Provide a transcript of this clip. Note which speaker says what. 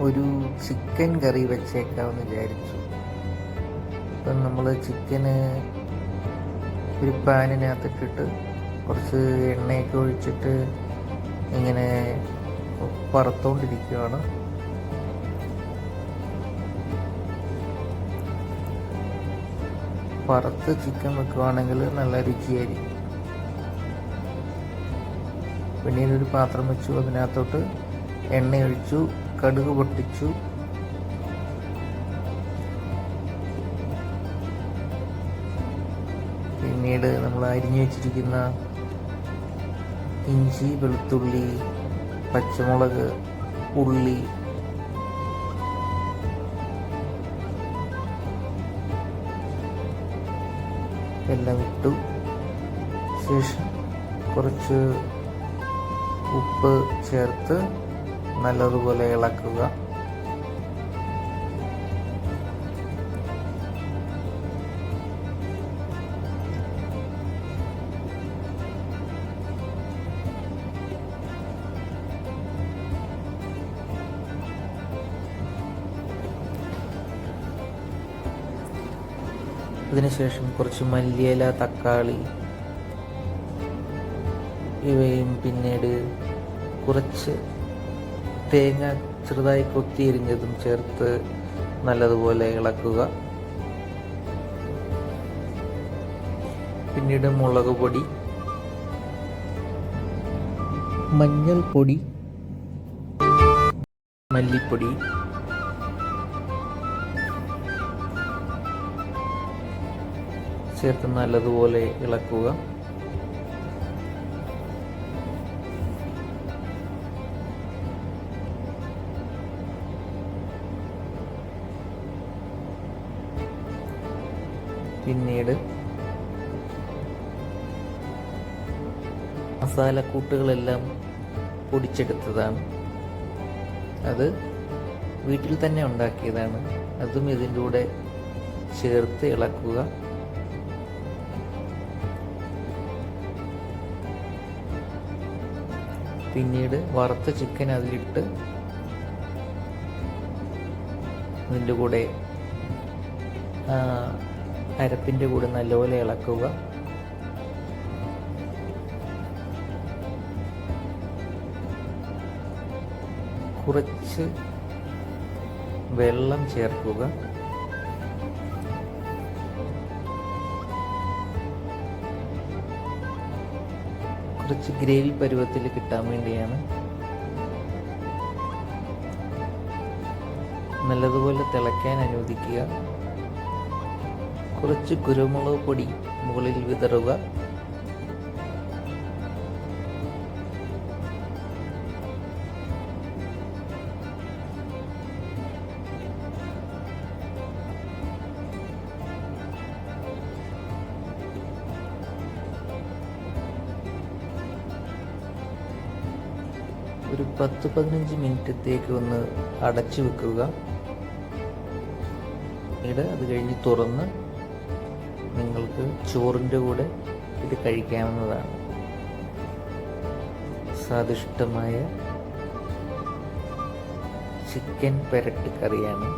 Speaker 1: ഒരു ചിക്കൻ കറി വെച്ചേക്കാമെന്ന് വിചാരിച്ചു. ഇപ്പം നമ്മൾ ചിക്കന് ഒരു പാനിനകത്തിട്ടിട്ട് കുറച്ച് എണ്ണയൊക്കെ ഒഴിച്ചിട്ട് ഇങ്ങനെ വറുത്തുകൊണ്ടിരിക്കുകയാണ്. വറുത്ത് ചിക്കൻ വെക്കുകയാണെങ്കിൽ നല്ല രുചിയായിരിക്കും. പിന്നീട് ഒരു പാത്രം വെച്ചു, അതിനകത്തോട്ട് എണ്ണ ഒഴിച്ചു, കടുക് പൊട്ടിച്ചു, പിന്നീട് നമ്മൾ അരിഞ്ഞു വെച്ചിരിക്കുന്ന ഇഞ്ചി, വെളുത്തുള്ളി, പച്ചമുളക്, ഉള്ളി എല്ലാം ഇട്ടു. ശേഷം കുറച്ച് ഉപ്പ് ചേർത്ത് നല്ലതുപോലെ ഇളക്കുക. അതിനുശേഷം കുറച്ച് മല്ലിയില, തക്കാളി ഇവയും പിന്നീട് കുറച്ച് തേങ്ങ ചെറുതായി കൊത്തിയെരിഞ്ഞതും ചേർത്ത് നല്ലതുപോലെ ഇളക്കുക. പിന്നീട് മുളക് പൊടി, മഞ്ഞൾപ്പൊടി, മല്ലിപ്പൊടി, ചേർത്ത് നല്ലതുപോലെ ഇളക്കുക. പിന്നീട് മസാലക്കൂട്ടുകളെല്ലാം പൊടിച്ചെടുത്തതാണ്. അത് വീട്ടിൽ തന്നെ ഉണ്ടാക്കിയതാണ്. അതും ഇതിൻ്റെ കൂടെ ചേർത്ത് ഇളക്കുക. പിന്നീട് വറുത്ത ചിക്കൻ അതിലിട്ട് അതിൻ്റെ കൂടെ അരപ്പിൻ്റെ കൂടെ നല്ലപോലെ ഇളക്കുക. കുറച്ച് വെള്ളം ചേർക്കുക. കുറച്ച് ഗ്രേവി പരുവത്തിൽ കിട്ടാൻ വേണ്ടിയാണ്. നല്ലതുപോലെ തിളയ്ക്കാൻ അനുവദിക്കുക. കുറച്ച് കുരുമുളക് പൊടി മുകളിൽ വിതറുക. ഒരു 10-15 മിനിറ്റത്തേക്ക് ഒന്ന് അടച്ചു വെക്കുക. പിന്നീട് അത് കഴിഞ്ഞ് തുറന്ന് നിങ്ങൾക്ക് ചോറിൻ്റെ കൂടെ ഇത് കഴിക്കാവുന്നതാണ്. സ്വാദിഷ്ടമായ ചിക്കൻ പെരട്ട് കറിയാണ്.